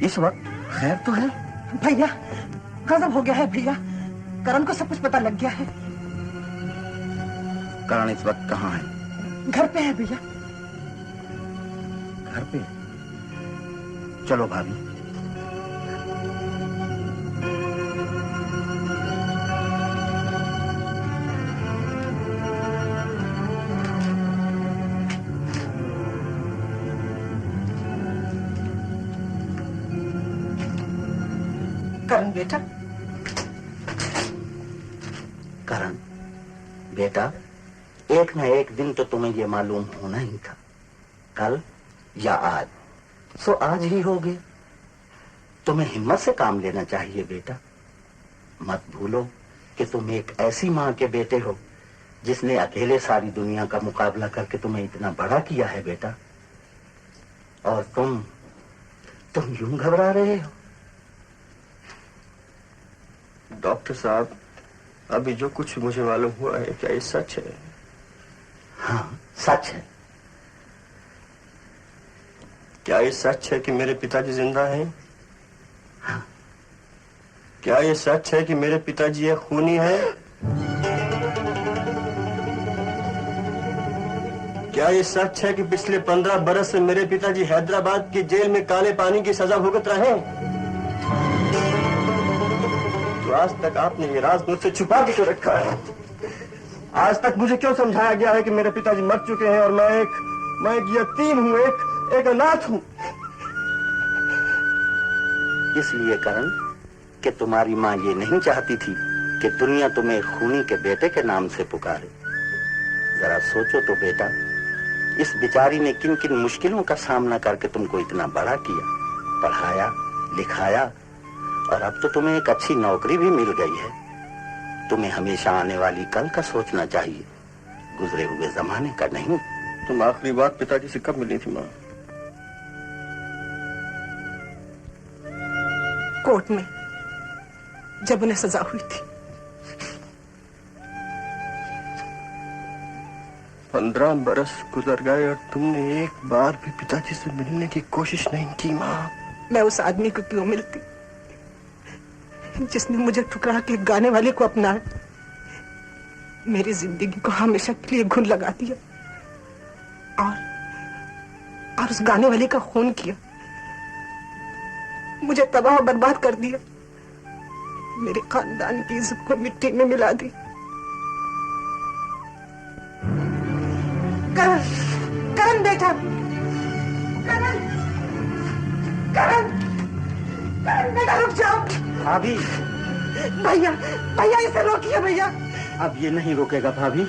इस वक्त खैर तो है? भैया गजब हो गया है भैया, करण को सब कुछ पता लग गया है। करण इस वक्त कहाँ है? घर पे है भैया। घर पे? चलो भाभी। करण बेटा। करण बेटा, एक न एक दिन तो तुम्हें ये मालूम होना ही था, कल या आज। सो आज ही हो गया। तुम्हें हिम्मत से काम लेना चाहिए बेटा। मत भूलो कि तुम एक ऐसी माँ के बेटे हो जिसने अकेले सारी दुनिया का मुकाबला करके तुम्हें इतना बड़ा किया है बेटा। और तुम यूं घबरा रहे हो? डॉक्टर साहब, अभी जो कुछ मुझे मालूम हुआ है, क्या ये सच है? हाँ, सच है। क्या ये सच है कि मेरे पिताजी जिंदा हैं? हाँ। क्या ये सच है कि मेरे पिताजी एक खूनी हैं? क्या ये सच है कि पिछले 15 बरस से मेरे पिताजी हैदराबाद की जेल में काले पानी की सजा भुगत रहे हैं? आज तक आपने ये राज मुझसे छुपा के क्यों रखा है? आज तक मुझे क्यों समझाया गया है कि मेरे पिताजी मर चुके हैं और मैं एक यतीम हूं, एक अनाथ हूं? इसलिए करण कि तुम्हारी माँ ये नहीं चाहती थी कि दुनिया तुम्हें खूनी के बेटे के नाम से पुकारे। जरा सोचो तो बेटा, इस बेचारी ने किन किन मुश्किलों का सामना करके तुमको इतना बड़ा किया, पढ़ाया, लिखाया, और अब तो तुम्हें एक अच्छी नौकरी भी मिल गई है। तुम्हें हमेशा आने वाली कल का सोचना चाहिए, गुजरे हुए जमाने का नहीं। तुम आखिरी बार पिताजी से कब मिली थी माँ? कोर्ट में, जब उन्हें सजा हुई थी। 15 बरस गुजर गए और तुमने एक बार भी पिताजी से मिलने की कोशिश नहीं की माँ। मैं उस आदमी को क्यों मिलती जिसने मुझे ठुकरा के गाने वाले को अपनाया, मेरी जिंदगी को हमेशा के लिए घुन लगा दिया और उस गाने वाले का खून किया, मुझे तबाह और बर्बाद कर दिया, मेरे खानदान की इज्जत को मिट्टी में मिला दी। करण, करण बेटा, करण, करण, करण बेटा रुक जाओ। भाभी। भैया, भैया इसे रोकिए भैया। अब ये नहीं रुकेगा भाभी,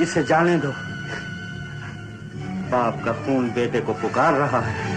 इसे जाने दो। बाप का खून बेटे को पुकार रहा है।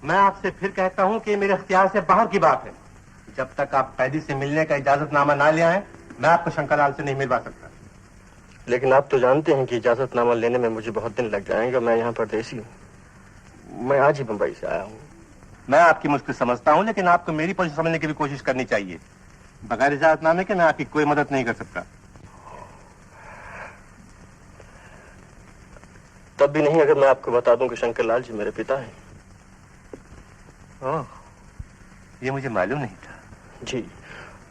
मैं आपसे फिर कहता हूं कि मेरे इख्तियार से बाहर की बात है। जब तक आप कैदी से मिलने का इजाजतनामा ना ले आए, मैं आपको शंकरलाल से नहीं मिलवा सकता। लेकिन आप तो जानते हैं कि इजाजतनामा लेने में मुझे बहुत दिन लग जाएंगे। मैं यहाँ परदेसी हूँ। मैं आज ही मुंबई से आया हूँ। मैं आपकी मुश्किल समझता हूँ, लेकिन आपको मेरी पोजीशन समझने की भी कोशिश करनी चाहिए। बगैर इजाजतनामे के मैं आपकी कोई मदद नहीं कर सकता। तब भी नहीं अगर मैं आपको बता दूं कि शंकरलाल जी मेरे पिता हैं। ओह, ये मुझे मालूम नहीं था। जी,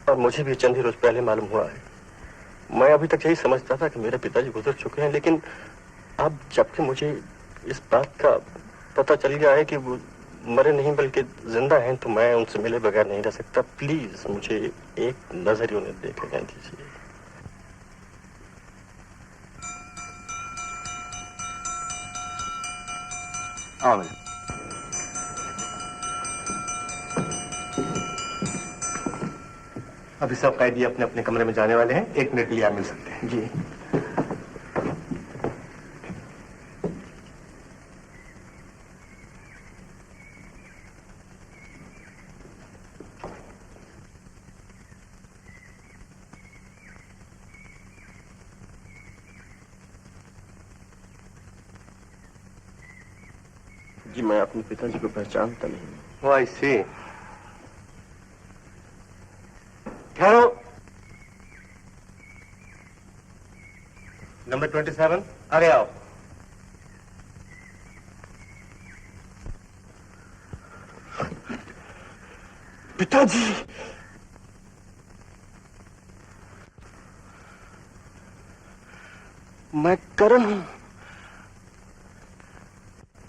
और मुझे भी चंद ही रोज पहले मालूम हुआ है। मैं अभी तक यही समझता था कि मेरे पिताजी गुजर चुके हैं, लेकिन अब जबकि मुझे इस बात का पता चल गया है कि वो मरे नहीं बल्कि जिंदा हैं, तो मैं उनसे मिले बगैर नहीं रह सकता। प्लीज मुझे एक नजर ही उन्हें देख लेने दीजिए। आओ। अभी सब कैदी अपने अपने कमरे में जाने वाले हैं। 1 मिनट के लिए आप मिल सकते हैं। जी। जी मैं अपने पिताजी को पहचानता नहीं। ओह आई सी। ठहरो। नंबर 27 आगे आओ। पिताजी, मैं करण हूं,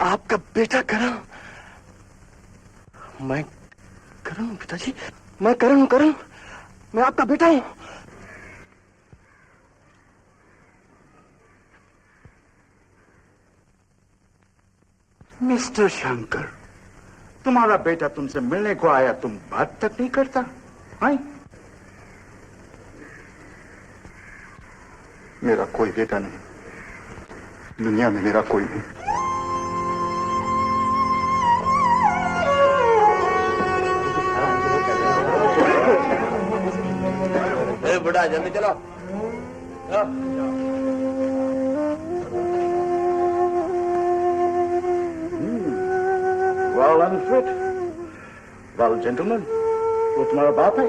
आपका बेटा करण। मैं करण हूं पिताजी, मैं करण हूं, करण, मैं आपका बेटा हूं। मिस्टर शंकर, तुम्हारा बेटा तुमसे मिलने को आया, तुम बात तक नहीं करता? हाँ? मेरा कोई बेटा नहीं, दुनिया में मेरा कोई नहीं। बुढ़ा जल्दी चलो। Well, unfit. Well, gentlemen, वो तुम्हारा बाप है?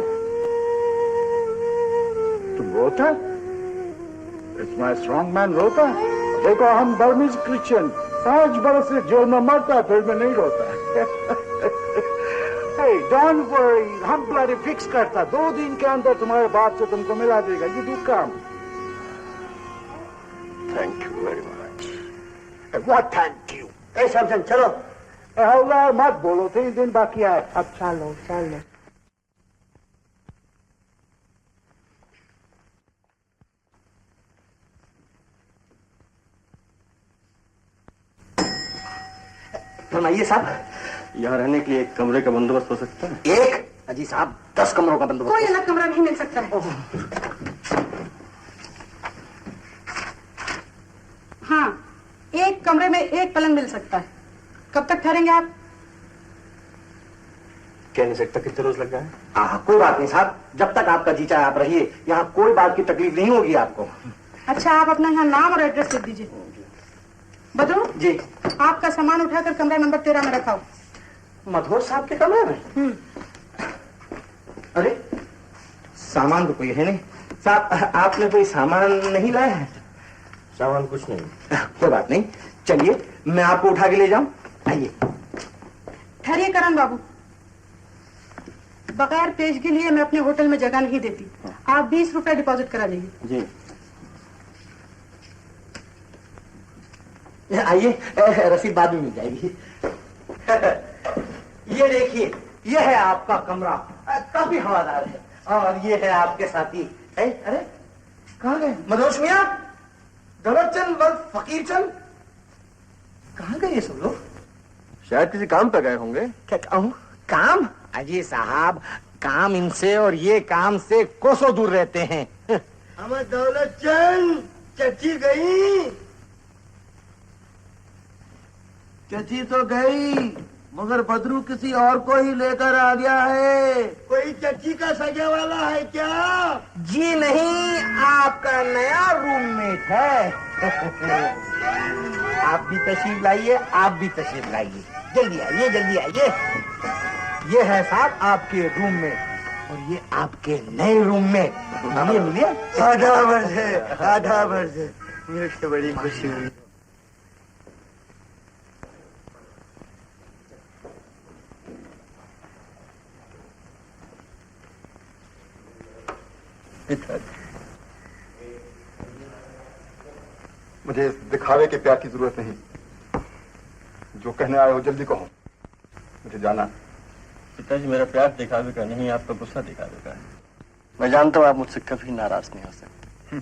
तुम रोता? It's my strong man रोता? देखो हम बर्मीज क्रिश्चियन, 5 बरस से जेल में मरता, फिर मैं नहीं रोता। Hey, don't worry, हम ब्लडी फिक्स करता, 2 दिन के अंदर तुम्हारे बाप से तुमको मिला देगा। You do come. Thank you very much. What thank you? ए सैमसन चलो। हल्ला मत बोलो, 3 दिन बाकी है। अब चलो चलो। फरमाइए साहब। यहाँ रहने के लिए एक कमरे का बंदोबस्त हो सकता है? एक अजी साहब 10 कमरों का बंदोबस्त। कोई अलग कमरा नहीं मिल सकता है। हाँ, एक कमरे में एक पलंग मिल सकता है। कब तक ठहरेंगे आप? कह नहीं सकता कितने रोज लग गए। कोई बात नहीं साहब, जब तक आपका जी चाहे आप रहिए, यहाँ कोई बात की तकलीफ नहीं होगी आपको। अच्छा, आप अपना यहाँ नाम और एड्रेस लिख दीजिए। बदरू जी। आपका सामान उठाकर कमरा नंबर 13 में रखाओ। मधोर साहब के कमरे में? अरे सामान तो कोई है नहीं साहब, आपने कोई सामान नहीं लाया है? सामान कुछ नहीं। कोई बात नहीं, चलिए मैं आपको उठा के ले जाऊं। आइए। ठहरिए करण बाबू, बगैर पेश के लिए मैं अपने होटल में जगह नहीं देती। आप 20 रुपए डिपॉजिट करा दीजिए। जी। आइए, रसीद बाद में मिल जाएगी। ये देखिए, ये है आपका कमरा, काफी हवादार है। और ये है आपके साथी। अरे कहाँ गए मधोश मियां, दौलतचंद व फकीरचंद, कहाँ गए ये सब लोग? शायद किसी काम पे गए होंगे। क्या कहूँ? काम? अजी साहब, काम इनसे और ये काम से कोसों दूर रहते हैं। हमें दौलतचंद चची गई। चची तो गई, मगर बदरू किसी और को ही लेकर आ गया है। कोई चची का सगे वाला है क्या? जी नहीं, आपका नया रूममेट है। आप भी तशरीफ लाइए, आप भी तशरीफ लाइए। जल्दी आइए, जल्दी आइए। ये है साहब आपके रूममेट और ये आपके नए रूममेट। मिलिए मिलिए। आधा वर्ष है, आधा वर्ष है। मुझे बड़ी खुशी हुई। मुझे इस दिखावे के प्यार की जरूरत नहीं। जो कहने आए हो जल्दी कहो, मुझे जाना। पिताजी, मेरा प्यार दिखावे का नहीं, आपका गुस्सा दिखावे का है। मैं जानता हूँ आप मुझसे कभी नाराज नहीं हो सकते।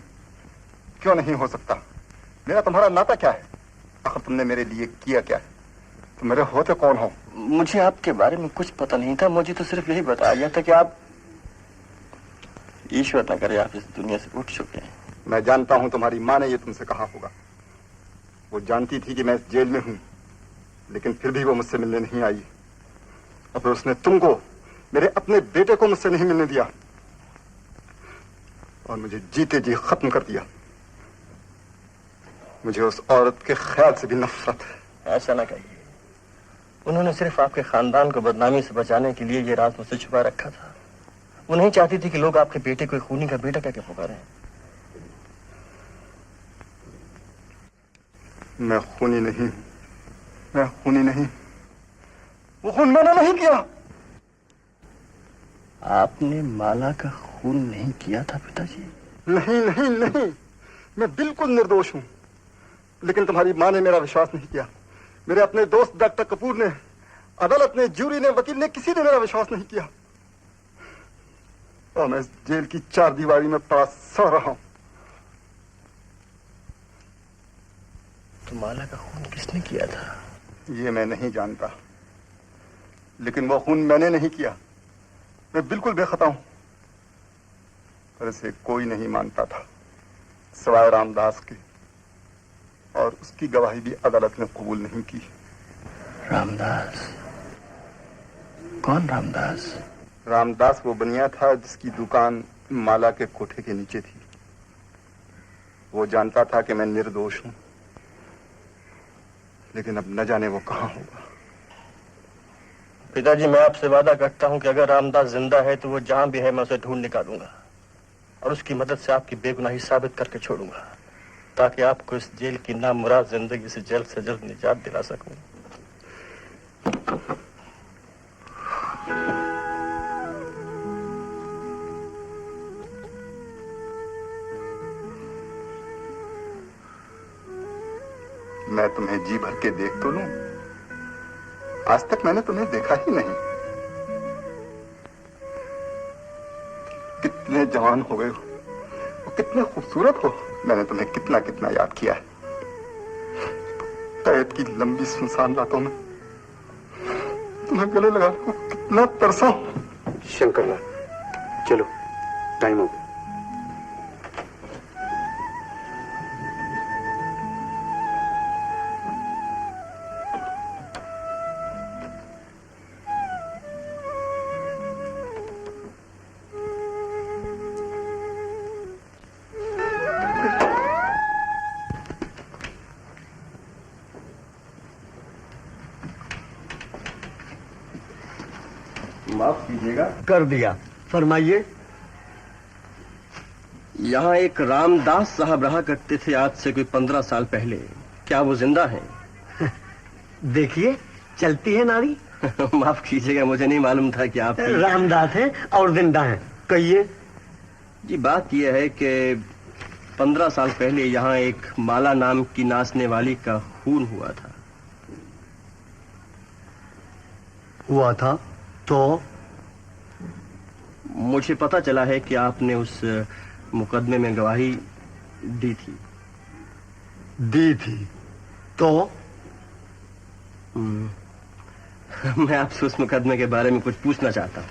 क्यों नहीं हो सकता? मेरा तुम्हारा नाता क्या है? आखिर तुमने मेरे लिए किया क्या है? तुम मेरे होते कौन हो? मुझे आपके बारे में कुछ पता नहीं था। मुझे तो सिर्फ यही बताया गया था कि आप, ईश्वर न करे, आप इस दुनिया से उठ चुके हैं। मैं जानता हूं तुम्हारी माँ ने ये तुमसे कहा होगा। वो जानती थी कि मैं इस जेल में हूं, लेकिन फिर भी वो मुझसे मिलने नहीं आई। और फिर उसने तुमको, मेरे अपने बेटे को मुझसे नहीं मिलने दिया और मुझे जीते जी खत्म कर दिया। मुझे उस औरत के ख्याल से भी नफरत है। ऐसा ना कहिए, उन्होंने सिर्फ आपके खानदान को बदनामी से बचाने के लिए ये राज मुझसे छुपा रखा था। वो नहीं चाहती थी कि लोग आपके बेटे को खूनी का बेटा कहकर पुकारें। मैं खूनी नहीं, मैं खूनी नहीं। वो खून मैंने नहीं किया। आपने माला का खून नहीं किया था पिताजी? नहीं नहीं नहीं, मैं बिल्कुल निर्दोष हूं। लेकिन तुम्हारी मां ने मेरा विश्वास नहीं किया। मेरे अपने दोस्त डॉक्टर कपूर ने, अदालत ने, ज्यूरी ने, वकील ने, किसी ने मेरा विश्वास नहीं किया। और मैं इस जेल की 4 दीवारी में पड़ा सड़ रहा हूं। तो माला का खून किसने किया था? ये मैं नहीं जानता, लेकिन वो खून मैंने नहीं किया। मैं बिल्कुल बेखता हूं। पर इसे कोई नहीं मानता था सिवाय रामदास के, और उसकी गवाही भी अदालत ने कबूल नहीं की। रामदास? कौन रामदास? रामदास वो बनिया था जिसकी दुकान माला के कोठे के नीचे थी। वो जानता था कि मैं निर्दोष हूं, लेकिन अब न जाने वो कहां होगा। पिताजी, मैं आपसे वादा करता हूं कि अगर रामदास जिंदा है तो वो जहां भी है मैं उसे ढूंढ निकालूंगा और उसकी मदद से आपकी बेगुनाही साबित करके छोड़ूंगा, ताकि आपको इस जेल की नामुराद जिंदगी से जल्द निजात दिला सकूं। मैं तुम्हें जी भर के देख तो लूं, आज तक मैंने तुम्हें देखा ही नहीं। कितने जवान हो गए हो, कितने खूबसूरत हो। मैंने तुम्हें कितना कितना याद किया है। कैद की लंबी सुनसान रातों में तुम्हें गले लगा कितना तरसा। शंकरलाल, चलो, टाइम हो गया। माफ कीजिएगा। कर दिया, फरमाइए। यहाँ एक रामदास साहब रहा करते थे आज से कोई 15 साल पहले। क्या वो जिंदा है? देखिए, चलती है नारी। माफ कीजिएगा, मुझे नहीं मालूम था कि आप रामदास हैं और जिंदा हैं। कहिए। जी, बात यह है कि 15 साल पहले यहाँ एक माला नाम की नाचने वाली का खून हुआ था। तो मुझे पता चला है कि आपने उस मुकदमे में गवाही दी थी। तो मैं आपसे उस मुकदमे के बारे में कुछ पूछना चाहता हूँ।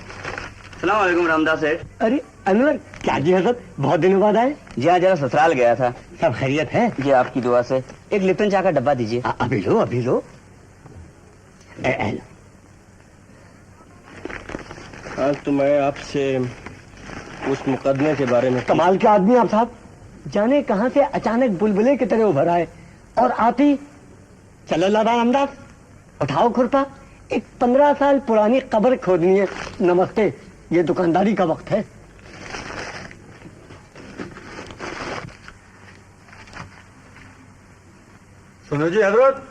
अस्सलाम वालेकुम रामदास सेठ। अरे अनवर, क्या जी हजरत, बहुत दिनों बाद आए। जी हाँ, जरा ससुराल गया था। सब खैरियत है? जी, आपकी दुआ से। एक लिप्टन चाय का डब्बा दीजिए। अभी लो। हाँ, तो मैं आपसे उस मुकदमे के बारे में। कमाल के आदमी आप साहब, जाने कहां से अचानक बुलबुले की तरह उभर आए और आती। चलो लादा रामदास, उठाओ खुरपा, एक 15 साल पुरानी कब्र खोदनी है। नमस्ते, ये दुकानदारी का वक्त है। सुनो जी हजरत,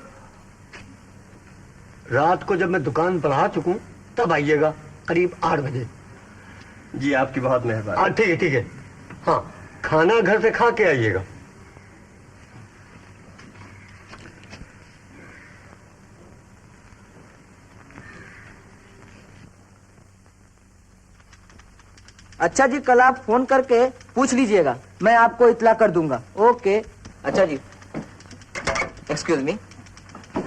रात को जब मैं दुकान पर आ चुकूं तब आइएगा, करीब 8 बजे। जी, आपकी बहुत मेहरबानी। ठीक है। हाँ, खाना घर से खा के आइएगा। अच्छा जी, कल आप फोन करके पूछ लीजिएगा, मैं आपको इत्तला कर दूंगा। ओके। अच्छा जी। एक्सक्यूज मी,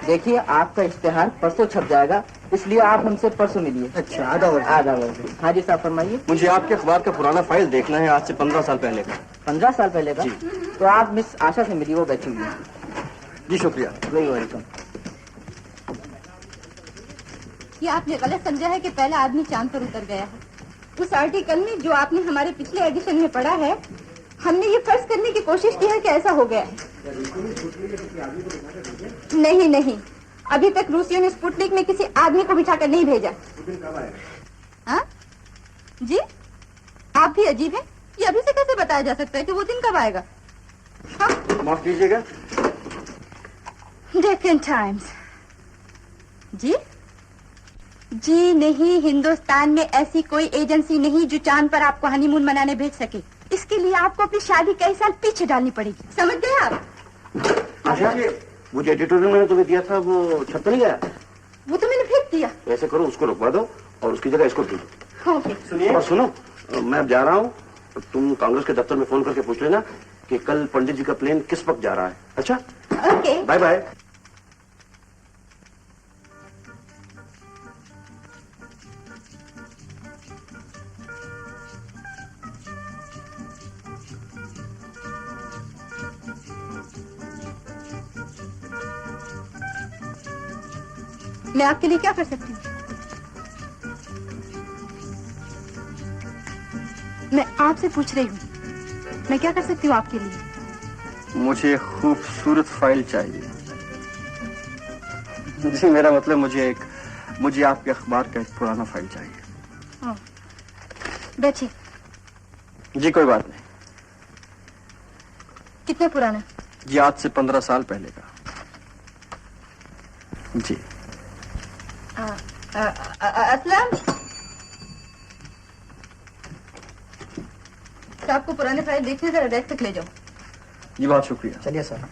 देखिए आपका इश्तेहार परसों छप जाएगा, इसलिए आप हमसे परसों मिलिए। अच्छा, आधा वर्ष। हाँ जी साहब, फरमाइए। मुझे आपके अखबार का पुराना फाइल देखना है, आज से 15 साल पहले का। 15 साल पहले का? तो आप मिस आशा से मिलिए, वो बैठी हुई है। जी शुक्रिया। Very welcome. ये आपने गलत समझा है कि पहला आदमी चांद पर उतर गया है। उस आर्टिकल में जो आपने हमारे पिछले एडिशन में पढ़ा है, हमने ये फर्ज करने की कोशिश की है कि ऐसा हो गया है। नहीं, अभी तक रूसियों ने स्पुतनिक में किसी आदमी को बिठाकर नहीं भेजा। हाँ? जी? आप भी अजीब हैं। ये अभी से कैसे बताया जा सकता है कि वो दिन कब आएगा? हाँ? माफ कीजिएगा। डेक्कन टाइम्स। जी? जी नहीं, हिंदुस्तान में ऐसी कोई एजेंसी नहीं जो चांद पर आपको हनीमून मनाने भेज सके। इसके लिए आपको अपनी शादी कई साल पीछे डालनी पड़ेगी। समझ गए आप? आशा, वो जो एडिटोरियल मैंने तुम्हें दिया था वो छप नहीं गया? वो तो मैंने फेंक दिया। ऐसे करो, उसको रुकवा दो और उसकी जगह इसको भेजो। ओके। सुनिए और सुनो, मैं अब जा रहा हूँ। तुम कांग्रेस के दफ्तर में फोन करके पूछ लेना कि कल पंडित जी का प्लेन किस वक्त जा रहा है। अच्छा? ओके। Bye bye. मैं आपके लिए क्या कर सकती हूँ? मैं आपसे पूछ रही हूँ, मैं क्या कर सकती हूँ आपके लिए? मुझे खूबसूरत फाइल चाहिए। जी, मेरा मतलब मुझे आपके अखबार का एक पुराना फाइल चाहिए। बैठिए। जी कोई बात नहीं। कितना पुराना? जी आज से 15 साल पहले का। जी। असलम, साहब को पुराने फाइल देखने जरा डेस्क तक ले जाओ। जी बहुत शुक्रिया। चलिए सर।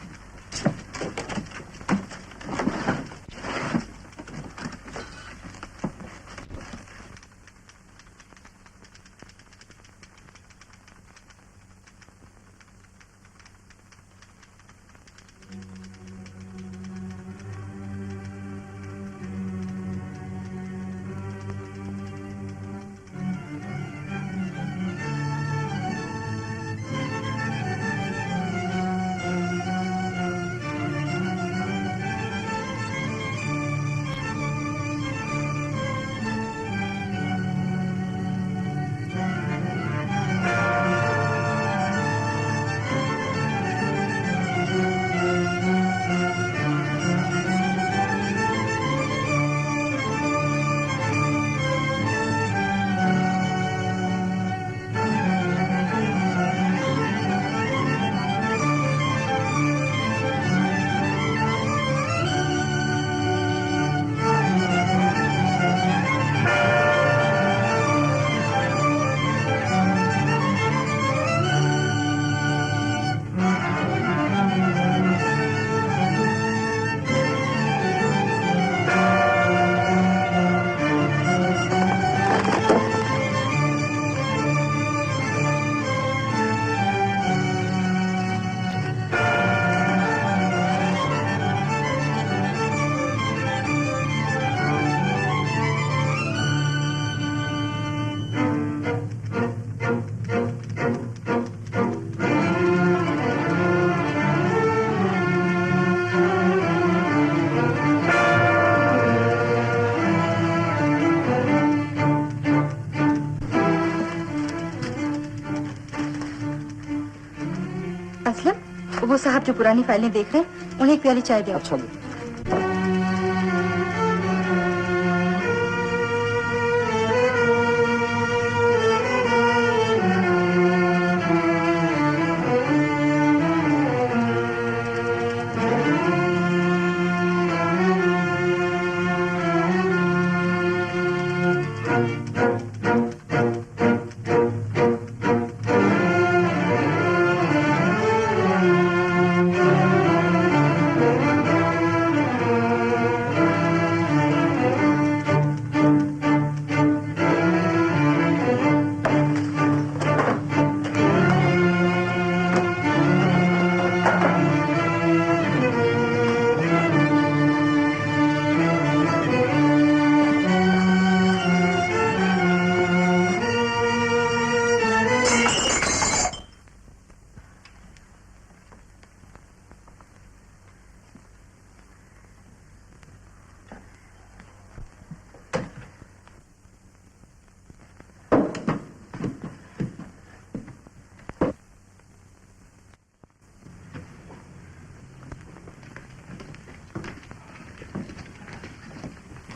वो साहब जो पुरानी फाइलें देख रहे हैं, उन्हें एक प्याली चाय दे। अच्छा।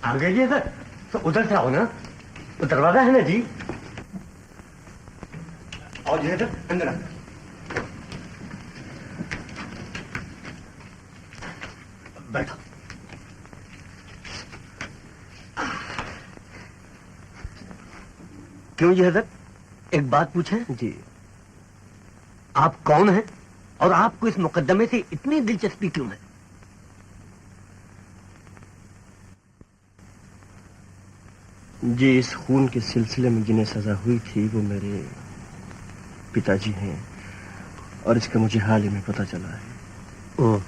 आ गए जी सर, तो उधर से आओ ना, तो दरवाजा है ना जी। आओ जी सर, अंदर आओ। बैठो। क्यों जी हजरत, एक बात पूछें? जी। आप कौन हैं और आपको इस मुकदमे से इतनी दिलचस्पी क्यों है? जी, इस खून के सिलसिले में जिन्हें सजा हुई थी वो मेरे पिताजी हैं, और इसका मुझे हाल ही में पता चला है। ओह,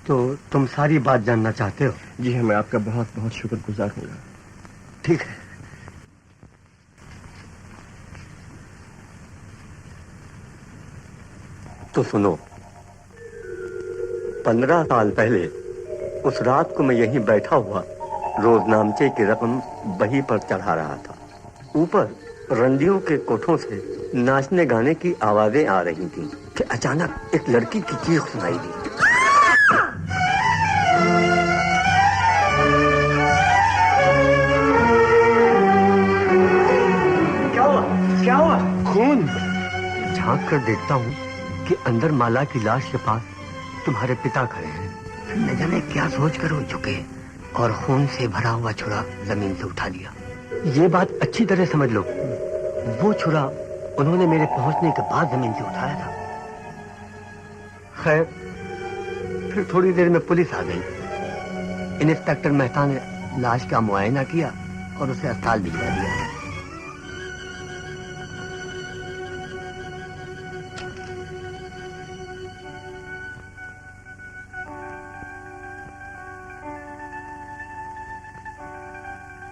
तो तुम सारी बात जानना चाहते हो? जी हाँ, मैं आपका बहुत बहुत शुक्रगुजार हूँ। ठीक है। तो सुनो, 15 साल पहले उस रात को मैं यहीं बैठा हुआ रोजनामचे की रकम बही पर चढ़ा रहा था। ऊपर रंडियों के कोठों से नाचने गाने की आवाजें आ रही थीं कि अचानक एक लड़की की चीख सुनाई दी। क्या हुआ? क्या हुआ? खून। झांक कर देखता हूँ कि अंदर माला की लाश के पास तुम्हारे पिता खड़े हैं। न जाने क्या सोच कर वो झुके और खून से भरा हुआ छुरा जमीन से उठा लिया। ये बात अच्छी तरह समझ लो, वो छुरा उन्होंने मेरे पहुंचने के बाद जमीन से उठाया था। खैर, फिर थोड़ी देर में पुलिस आ गई। इंस्पेक्टर मेहता ने लाश का मुआयना किया और उसे अस्पताल भिजवा दिया।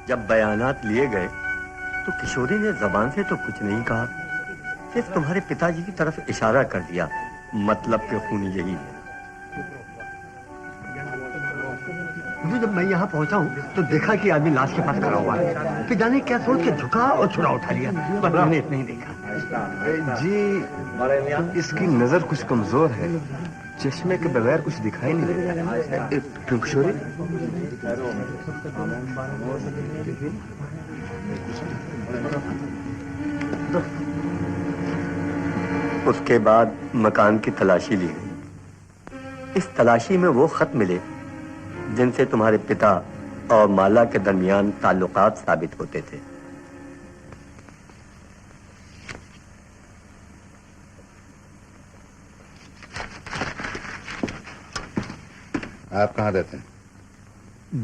जब बयानात लिए गए तो किशोरी ने जबान से तो कुछ नहीं कहा, सिर्फ तुम्हारे पिताजी की तरफ इशारा कर दिया, मतलब कि खून यही है। जब मैं यहाँ पहुंचा हूँ तो देखा कि आदमी लाश के पास खड़ा हुआ है, फिर जाने क्या सोच के झुका और छुरा उठा लिया, पर मैंने इतना ही देखा। जी, इसकी नजर कुछ कमजोर है, चश्मे के बगैर कुछ दिखाई नहीं देता। क्यों किशोरी? उसके बाद मकान की तलाशी ली गई। इस तलाशी में वो खत मिले जिनसे तुम्हारे पिता और माला के दरमियान ताल्लुकात साबित होते थे। आप कहाँ रहते हैं?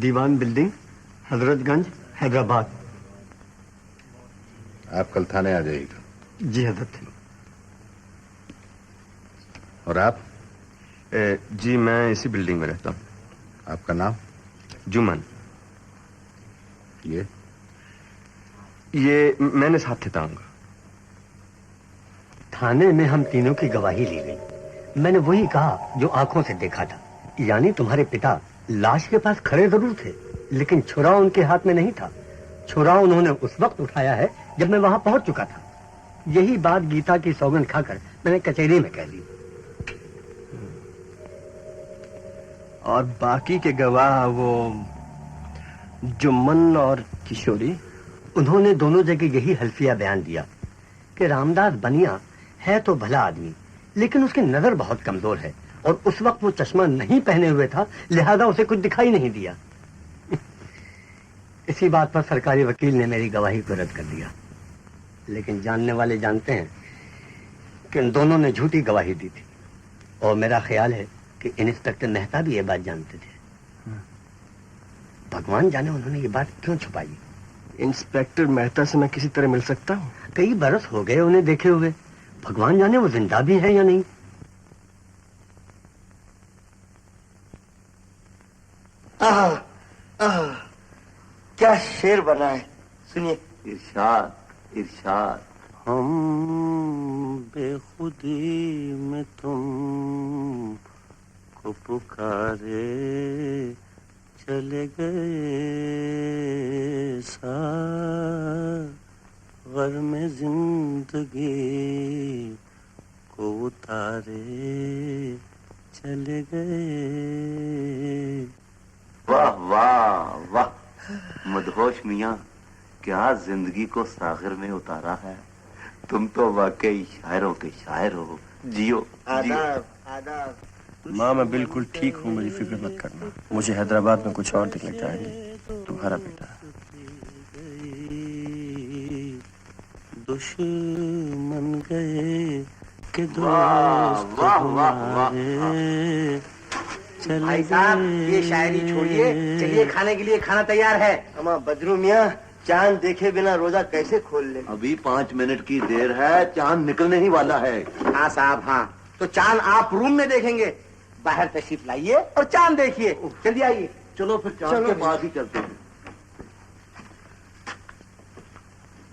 दीवान बिल्डिंग, हजरतगंज, हैदराबाद। आप कल थाने आ जाइएगा। जी हजरत। और आप? जी, मैं इसी बिल्डिंग में रहता हूँ। आपका नाम? जुमन। ये मैंने साथ लेता हूँ। थाने में हम तीनों की गवाही ली गई। मैंने वही कहा जो आंखों से देखा था, यानी तुम्हारे पिता लाश के पास खड़े जरूर थे, लेकिन छुरा उनके हाथ में नहीं था। छुरा उन्होंने उस वक्त उठाया है जब मैं वहां पहुंच चुका था। यही बात गीता की सौगंध खाकर मैंने कचहरी में कह दी। और बाकी के गवाह, वो जुम्मन और किशोरी, उन्होंने दोनों जगह यही हल्फिया बयान दिया कि रामदास बनिया है तो भला आदमी, लेकिन उसकी नजर बहुत कमजोर है और उस वक्त वो चश्मा नहीं पहने हुए था, लिहाजा उसे कुछ दिखाई नहीं दिया। इसी बात पर सरकारी वकील ने मेरी गवाही को रद्द कर दिया, लेकिन जानने वाले जानते हैं कि इन दोनों ने झूठी गवाही दी थी, और मेरा ख्याल है कि इंस्पेक्टर मेहता भी ये बात जानते थे। भगवान जाने उन्होंने ये बात क्यों छुपाई। इंस्पेक्टर मेहता से मैं किसी तरह मिल सकता हूँ? कई बरस हो गए उन्हें देखे हुए, भगवान जाने वो जिंदा भी है या नहीं। क्या शेर बना है, सुनिए। इरशाद इरशाद। हम बेखुदी में तुम को पुकारे चले गए, सागर में जिंदगी को उतारे चले गए। वाह वाह वाह। मदहोश मियाँ, क्या जिंदगी को सागर में उतारा है। तुम तो वाकई शायरों के शायर हो। जियो। आदाब आदाब। माँ मैं बिल्कुल ठीक हूँ, मेरी फिक्र मत करना। मुझे हैदराबाद में कुछ और दिखने जाएंगे। तुम्हारा बेटा। दुश्मन गए के वाह वाह वाह। भाई साहब ये शायरी छोड़िए, चलिए खाने के लिए खाना तैयार है। अमा बदरू मियाँ, चांद देखे बिना रोजा कैसे खोल ले। अभी 5 मिनट की देर है, चांद निकलने ही वाला है। हाँ साहब हाँ, तो चांद आप रूम में देखेंगे, बाहर तशरीफ लाइए और चांद देखिए। जल्दी आइए। चलो फिर चांद के बाद ही चलते हैं।